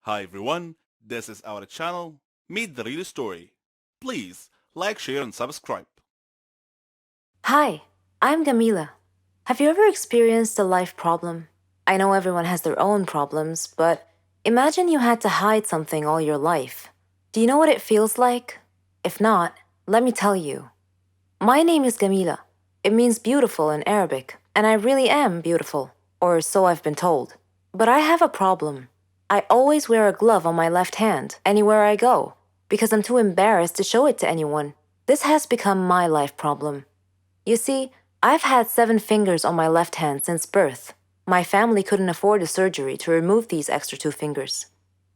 Hi everyone, this is our channel, Meet the Real Story. Please like, share and subscribe. Hi, I'm Gamila. Have you ever experienced a life problem? I know everyone has their own problems, but imagine you had to hide something all your life. Do you know what it feels like? If not, let me tell you. My name is Gamila. It means beautiful in Arabic, and I really am beautiful, or so I've been told. But I have a problem. I always wear a glove on my left hand anywhere I go because I'm too embarrassed to show it to anyone. This has become my life problem. You see, I've had 7 fingers on my left hand since birth. My family couldn't afford a surgery to remove these extra 2 fingers.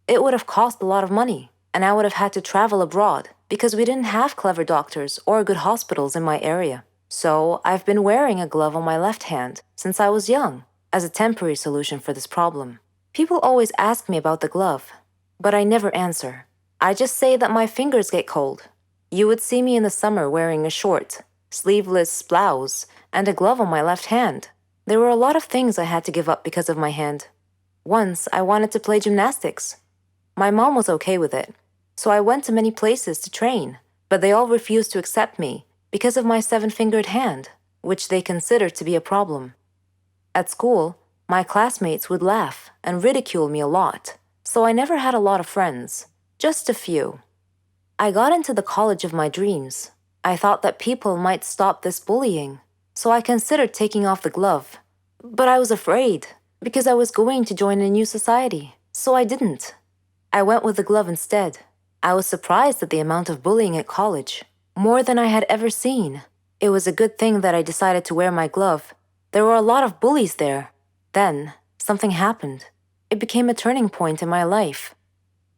It would have cost a lot of money, and I would have had to travel abroad because we didn't have clever doctors or good hospitals in my area. So I've been wearing a glove on my left hand since I was young as a temporary solution for this problem. People always ask me about the glove, but I never answer. I just say that my fingers get cold. You would see me in the summer wearing a short, sleeveless blouse and a glove on my left hand. There were a lot of things I had to give up because of my hand. Once, I wanted to play gymnastics. My mom was okay with it, so I went to many places to train, but they all refused to accept me because of my 7 fingered hand, which they considered to be a problem. At school, my classmates would laugh and ridicule me a lot, so I never had a lot of friends, just a few. I got into the college of my dreams. I thought that people might stop this bullying, so I considered taking off the glove. But I was afraid, because I was going to join a new society, so I didn't. I went with the glove instead. I was surprised at the amount of bullying at college, more than I had ever seen. It was a good thing that I decided to wear my glove. There were a lot of bullies there. Then, something happened. It became a turning point in my life.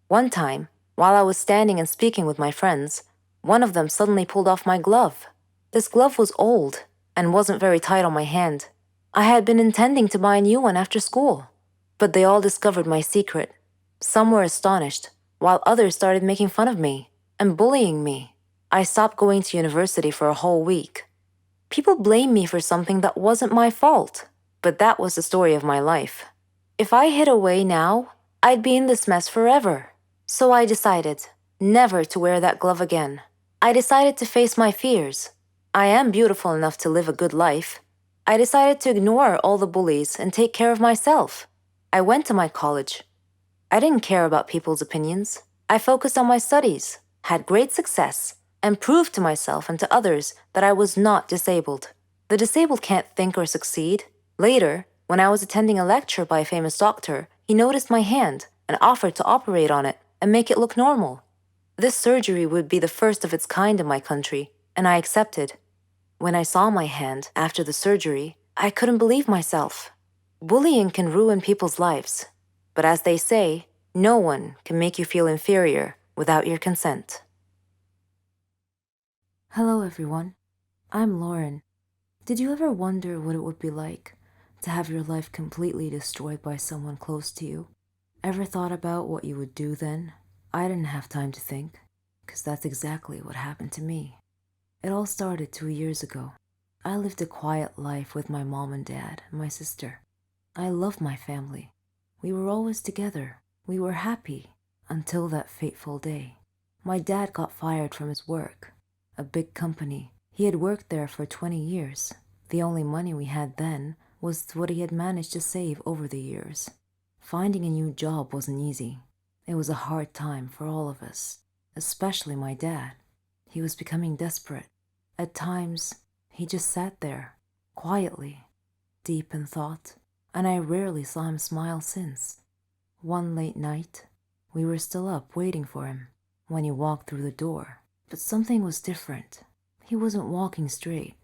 One time, while I was standing and speaking with my friends, one of them suddenly pulled off my glove. This glove was old and wasn't very tight on my hand. I had been intending to buy a new one after school, but they all discovered my secret. Some were astonished, while others started making fun of me and bullying me. I stopped going to university for a whole week. People blamed me for something that wasn't my fault, but that was the story of my life. If I hid away now, I'd be in this mess forever. So I decided never to wear that glove again. I decided to face my fears. I am beautiful enough to live a good life. I decided to ignore all the bullies and take care of myself. I went to my college. I didn't care about people's opinions. I focused on my studies, had great success, and proved to myself and to others that I was not disabled. The disabled can't think or succeed. Later, when I was attending a lecture by a famous doctor, he noticed my hand and offered to operate on it and make it look normal. This surgery would be the first of its kind in my country, and I accepted. When I saw my hand after the surgery, I couldn't believe myself. Bullying can ruin people's lives, but as they say, no one can make you feel inferior without your consent. Hello, everyone. I'm Lauren. Did you ever wonder what it would be like to have your life completely destroyed by someone close to you? Ever thought about what you would do then? I didn't have time to think, because that's exactly what happened to me. It all started 2 years ago. I lived a quiet life with my mom and dad and my sister. I loved my family. We were always together. We were happy until that fateful day. My dad got fired from his work, a big company. He had worked there for 20 years. The only money we had then was what he had managed to save over the years. Finding a new job wasn't easy. It was a hard time for all of us, especially my dad. He was becoming desperate. At times, he just sat there, quietly, deep in thought, and I rarely saw him smile since. One late night, we were still up waiting for him when he walked through the door. But something was different. He wasn't walking straight.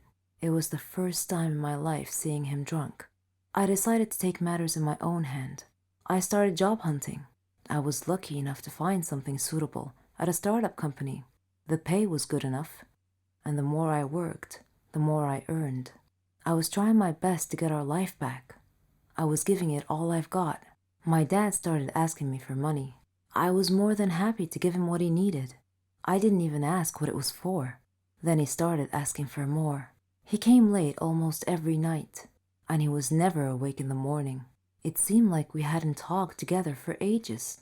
It was the first time in my life seeing him drunk. I decided to take matters in my own hand. I started job hunting. I was lucky enough to find something suitable at a startup company. The pay was good enough, and the more I worked, the more I earned. I was trying my best to get our life back. I was giving it all I've got. My dad started asking me for money. I was more than happy to give him what he needed. I didn't even ask what it was for. Then he started asking for more. He came late almost every night, and he was never awake in the morning. It seemed like we hadn't talked together for ages.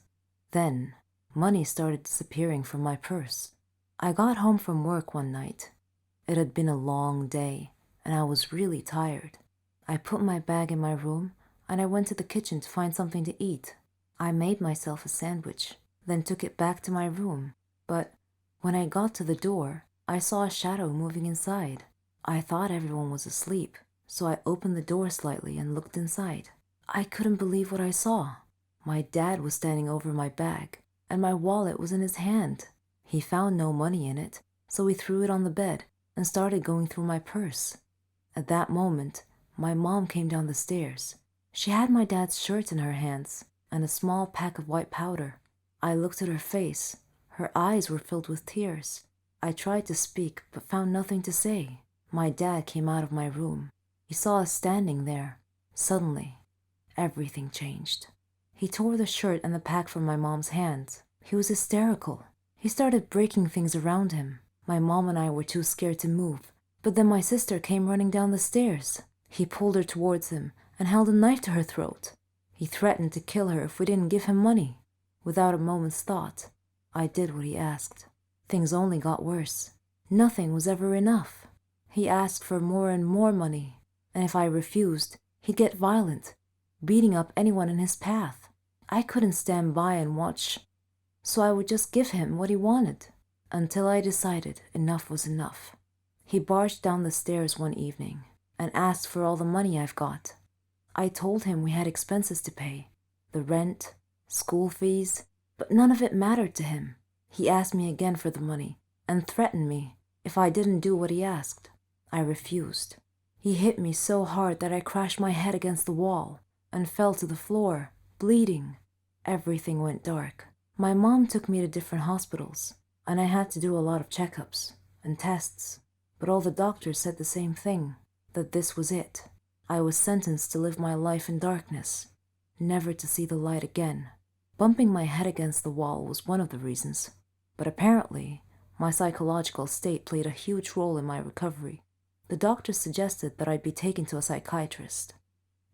Then, money started disappearing from my purse. I got home from work one night. It had been a long day, and I was really tired. I put my bag in my room, and I went to the kitchen to find something to eat. I made myself a sandwich, then took it back to my room. But when I got to the door, I saw a shadow moving inside. I thought everyone was asleep, so I opened the door slightly and looked inside. I couldn't believe what I saw. My dad was standing over my bag, and my wallet was in his hand. He found no money in it, so he threw it on the bed and started going through my purse. At that moment, my mom came down the stairs. She had my dad's shirt in her hands and a small pack of white powder. I looked at her face. Her eyes were filled with tears. I tried to speak, but found nothing to say. My dad came out of my room. He saw us standing there. Suddenly, everything changed. He tore the shirt and the pack from my mom's hands. He was hysterical. He started breaking things around him. My mom and I were too scared to move, but then my sister came running down the stairs. He pulled her towards him and held a knife to her throat. He threatened to kill her if we didn't give him money. Without a moment's thought, I did what he asked. Things only got worse. Nothing was ever enough. He asked for more and more money, and if I refused, he'd get violent, beating up anyone in his path. I couldn't stand by and watch, so I would just give him what he wanted, until I decided enough was enough. He barged down the stairs one evening and asked for all the money I've got. I told him we had expenses to pay, the rent, school fees, but none of it mattered to him. He asked me again for the money and threatened me if I didn't do what he asked. I refused. He hit me so hard that I crashed my head against the wall and fell to the floor, bleeding. Everything went dark. My mom took me to different hospitals, and I had to do a lot of checkups and tests, but all the doctors said the same thing, that this was it. I was sentenced to live my life in darkness, never to see the light again. Bumping my head against the wall was one of the reasons, but apparently my psychological state played a huge role in my recovery. The doctors suggested that I'd be taken to a psychiatrist.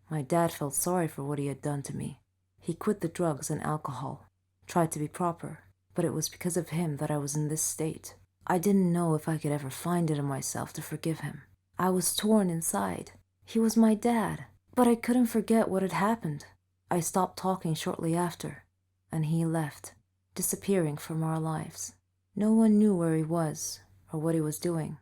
My dad felt sorry for what he had done to me. He quit the drugs and alcohol, tried to be proper, but it was because of him that I was in this state. I didn't know if I could ever find it in myself to forgive him. I was torn inside. He was my dad, but I couldn't forget what had happened. I stopped talking shortly after, and he left, disappearing from our lives. No one knew where he was or what he was doing.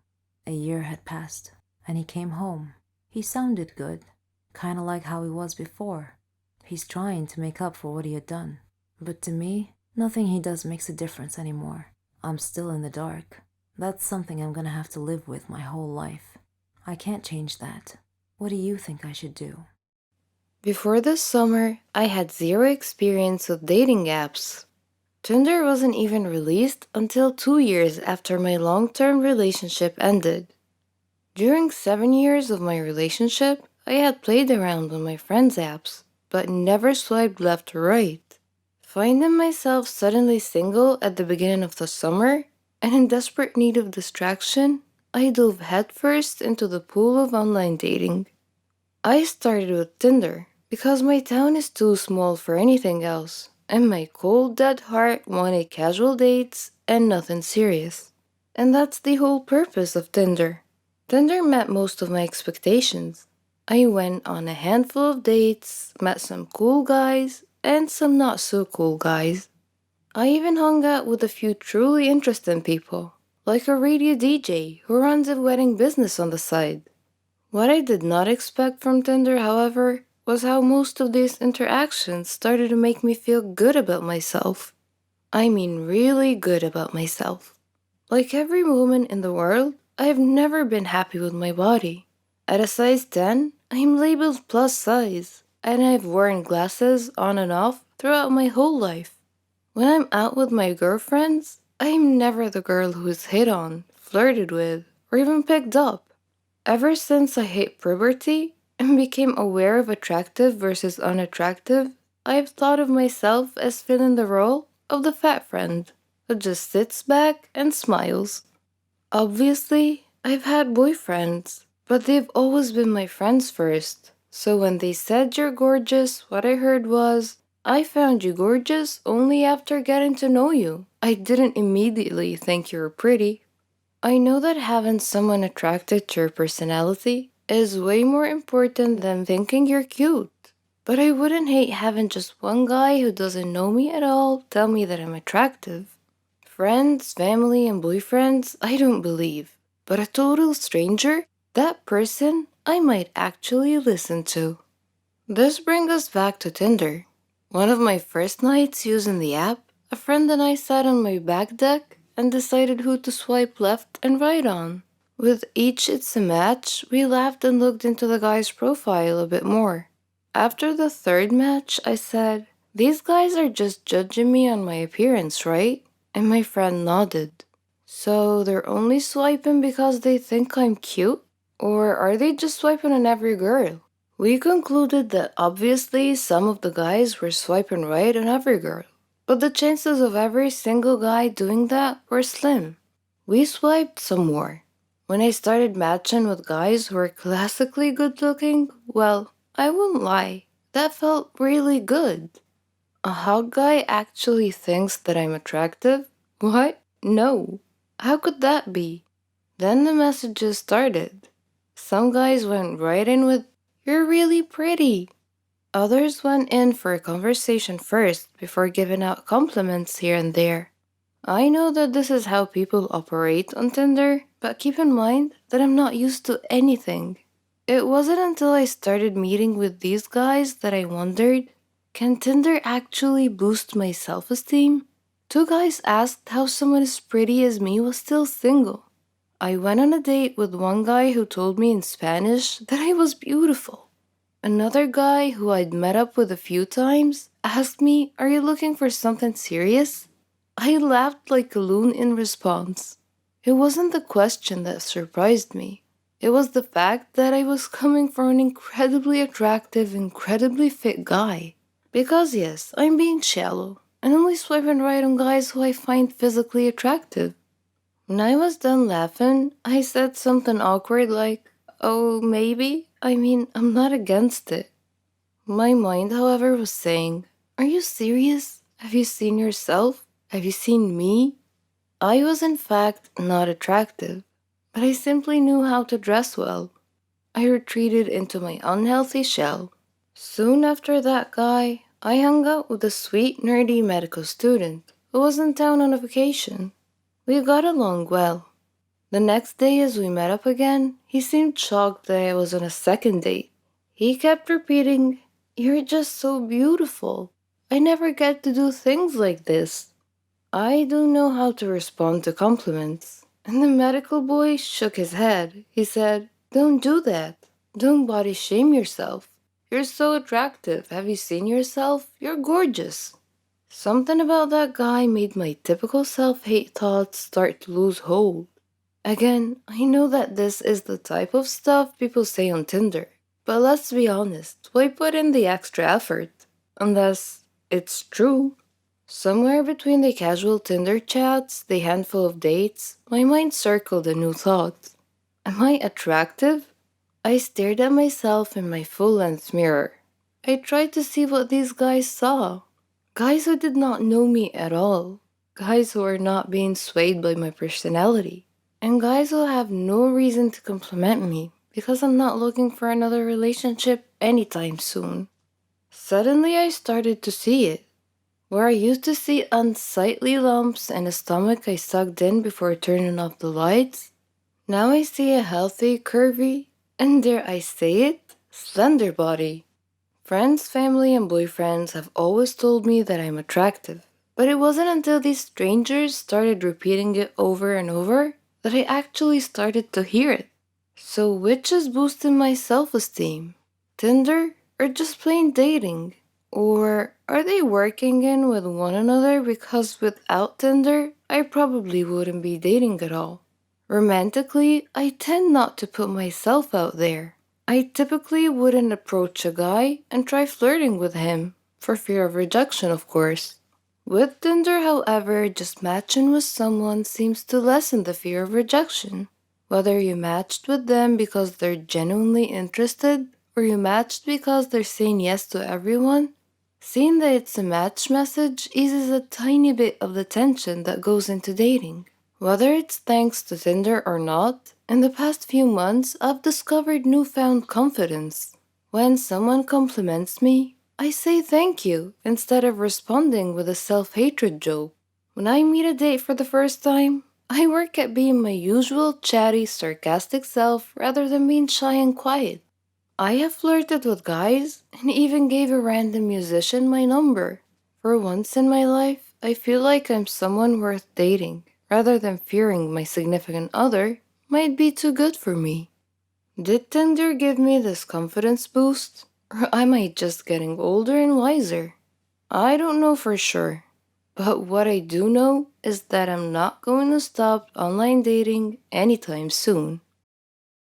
A year had passed, and he came home. He sounded good, kind of like how he was before. He's trying to make up for what he had done. But to me, nothing he does makes a difference anymore. I'm still in the dark. That's something I'm gonna have to live with my whole life. I can't change that. What do you think I should do? Before this summer, I had zero experience with dating apps. Tinder wasn't even released until 2 years after my long-term relationship ended. During 7 years of my relationship, I had played around with my friends' apps, but never swiped left or right. Finding myself suddenly single at the beginning of the summer and in desperate need of distraction, I dove headfirst into the pool of online dating. I started with Tinder because my town is too small for anything else, and my cold dead heart wanted casual dates and nothing serious. And that's the whole purpose of Tinder. Tinder met most of my expectations. I went on a handful of dates, met some cool guys, and some not so cool guys. I even hung out with a few truly interesting people, like a radio DJ who runs a wedding business on the side. What I did not expect from Tinder, however, was how most of these interactions started to make me feel good about myself. I mean really good about myself. Like every woman in the world, I have never been happy with my body. At a size 10, I am labeled plus size, and I've worn glasses on and off throughout my whole life. When I'm out with my girlfriends, I'm never the girl who is hit on, flirted with, or even picked up. Ever since I hit puberty and became aware of attractive versus unattractive, I've thought of myself as filling the role of the fat friend who just sits back and smiles. Obviously, I've had boyfriends, but they've always been my friends first. So when they said you're gorgeous, what I heard was, I found you gorgeous only after getting to know you. I didn't immediately think you were pretty. I know that having someone attracted to your personality is way more important than thinking you're cute. But I wouldn't hate having just one guy who doesn't know me at all tell me that I'm attractive. Friends, family, and boyfriends, I don't believe. But a total stranger, that person I might actually listen to. This brings us back to Tinder. One of my first nights using the app, a friend and I sat on my back deck and decided who to swipe left and right on. With each it's a match, we laughed and looked into the guy's profile a bit more. After the third match, I said, "These guys are just judging me on my appearance, right?" And my friend nodded. "So they're only swiping because they think I'm cute? Or are they just swiping on every girl?" We concluded that obviously some of the guys were swiping right on every girl, but the chances of every single guy doing that were slim. We swiped some more. When I started matching with guys who were classically good looking, well, I won't lie, that felt really good. A hot guy actually thinks that I'm attractive? What? No. How could that be? Then the messages started. Some guys went right in with, "You're really pretty." Others went in for a conversation first before giving out compliments here and there. I know that this is how people operate on Tinder, but keep in mind that I'm not used to anything. It wasn't until I started meeting with these guys that I wondered, can Tinder actually boost my self-esteem? Two guys asked how someone as pretty as me was still single. I went on a date with one guy who told me in Spanish that I was beautiful. Another guy who I'd met up with a few times asked me, "Are you looking for something serious?" I laughed like a loon in response. It wasn't the question that surprised me. It was the fact that I was coming from an incredibly attractive, incredibly fit guy. Because yes, I'm being shallow and only swiping right on guys who I find physically attractive. When I was done laughing, I said something awkward like, "Oh, maybe? I mean, I'm not against it." My mind, however, was saying, "Are you serious? Have you seen yourself? Have you seen me?" I was in fact not attractive, but I simply knew how to dress well. I retreated into my unhealthy shell. Soon after that guy, I hung out with a sweet, nerdy medical student who was in town on a vacation. We got along well. The next day, as we met up again, he seemed shocked that I was on a second date. He kept repeating, "You're just so beautiful. I never get to do things like this." I don't know how to respond to compliments. And the medical boy shook his head. He said, "Don't do that. Don't body shame yourself. You're so attractive. Have you seen yourself? You're gorgeous." Something about that guy made my typical self-hate thoughts start to lose hold. Again, I know that this is the type of stuff people say on Tinder, but let's be honest, why put in the extra effort? Unless it's true. Somewhere between the casual Tinder chats, the handful of dates, my mind circled a new thought. Am I attractive? I stared at myself in my full-length mirror. I tried to see what these guys saw. Guys who did not know me at all. Guys who are not being swayed by my personality. And guys who have no reason to compliment me because I'm not looking for another relationship anytime soon. Suddenly I started to see it. Where I used to see unsightly lumps and a stomach I sucked in before turning off the lights, now I see a healthy, curvy, and dare I say it, slender body. Friends, family, and boyfriends have always told me that I'm attractive, but it wasn't until these strangers started repeating it over and over that I actually started to hear it. So which is boosting my self-esteem? Tinder or just plain dating? Or are they working in with one another because without Tinder, I probably wouldn't be dating at all? Romantically, I tend not to put myself out there. I typically wouldn't approach a guy and try flirting with him, for fear of rejection, of course. With Tinder, however, just matching with someone seems to lessen the fear of rejection. Whether you matched with them because they're genuinely interested, or you matched because they're saying yes to everyone, Seeing that it's a match message eases a tiny bit of the tension that goes into dating. Whether it's thanks to Tinder or not, in the past few months I've discovered newfound confidence. When someone compliments me, I say thank you instead of responding with a self-hatred joke. When I meet a date for the first time, I work at being my usual chatty, sarcastic self rather than being shy and quiet. I have flirted with guys and even gave a random musician my number. For once in my life, I feel like I'm someone worth dating, rather than fearing my significant other might be too good for me. Did Tinder give me this confidence boost? Or am I just getting older and wiser? I don't know for sure. But what I do know is that I'm not going to stop online dating anytime soon.